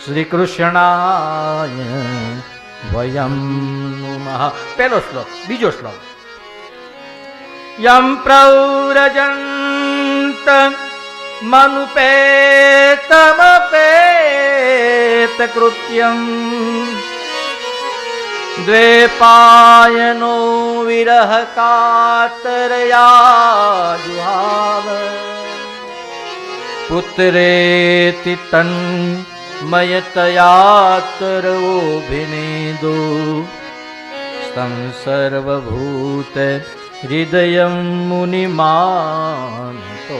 શ્રી કૃષ્ણાય વયમ નુમઃ. પહેલો શ્લોક. બીજો શ્લોક. યમ પ્રવ્રજંત મનુપેતમપેત કૃત્યમ દ્વેપાયનો વિરહ કાતરયા જુહાવ પુત્રેતિ તન્મયતયાતરોభిનેદો સ્તં સર્વભૂત હૃદયમ મુનિમાનતો.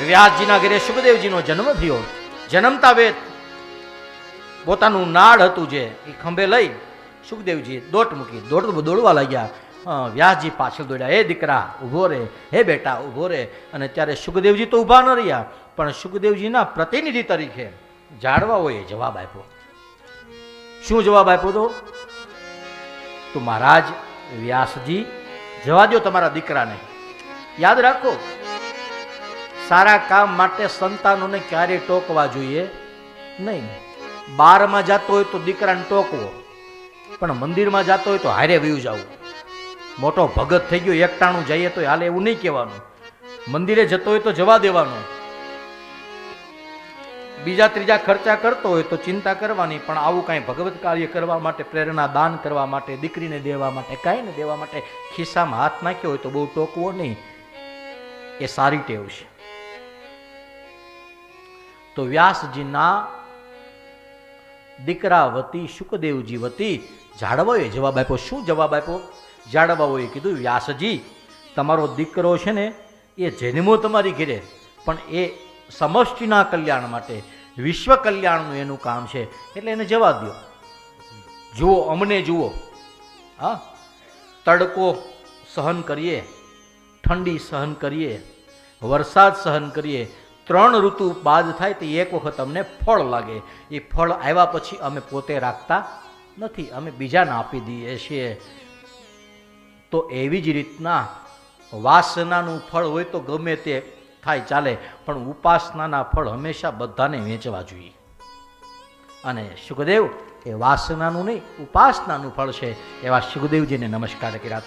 વ્યાસજીના ઘરે સુખદેવજીનો જન્મ થયો. જન્મતા વેત પોતાનું નાળ હતું જે એ ખંભે લઈ સુખદેવજી દોટ મૂકી દોડવા લાગ્યા. વ્યાસજી પાછળ દોડ્યા. હે દીકરા ઊભો રે, હે બેટા ઊભો રે. અને ત્યારે સુખદેવજી તો ઊભા ન રહ્યા, પણ સુખદેવજીના પ્રતિનિધિ તરીકે ઝાડવાઓએ જવાબ આપ્યો. શું જવાબ આપ્યો તો મહારાજ વ્યાસજી, જવા દો તમારા દીકરાને. યાદ રાખો, સારા કામ માટે સંતાનોને ક્યારેય ટોકવા જોઈએ નહીં. બારમાં જતો હોય તો દીકરાને ટોકવો, પણ મંદિરમાં જતો હોય તો હારે વયું જવું. મોટો ભગત થઈ ગયો એકટાણું જઈએ તો હાલે એવું નહીં કહેવાનું. મંદિરે જતો હોય તો જવા દેવાનું. બીજા ત્રીજા ખર્ચા કરતો હોય તો ચિંતા કરવાની, પણ આવું કાંઈ ભગવત કાર્ય કરવા માટે, પ્રેરણા દાન કરવા માટે, દીકરીને દેવા માટે, કાંઈ ને દેવા માટે ખિસ્સામાં હાથ નાખ્યો હોય તો બહુ ટોકવો નહીં. એ સારી ટેવ છે. તો વ્યાસજીના દીકરા વતી, શુકદેવજી વતી ઝાડવાઓએ જવાબ આપ્યો. શું જવાબ આપ્યો? ઝાડવાઓએ કીધું, વ્યાસજી તમારો દીકરો છે ને એ જન્મો તમારી ઘરે, પણ એ સમષ્ટિના કલ્યાણ માટે, વિશ્વ કલ્યાણનું એનું કામ છે, એટલે એને જવા દો. જુઓ, અમને જુઓ. હા, તડકો સહન કરીએ, ઠંડી સહન કરીએ, વરસાદ સહન કરીએ, 3 ઋતુ બાદ થાય તો એક વખત અમને ફળ લાગે. એ ફળ આવ્યા પછી અમે પોતે રાખતા નથી, અમે બીજાને આપી દઈએ છીએ. તો એવી જ રીતના વાસનાનું ફળ હોય તો ગમે તે થાય ચાલે, પણ ઉપાસનાના ફળ હંમેશા બધાને વેચવા જોઈએ. અને સુખદેવ એ વાસનાનું નહીં, ઉપાસનાનું ફળ છે. એવા સુખદેવજીને નમસ્કાર કર્યા.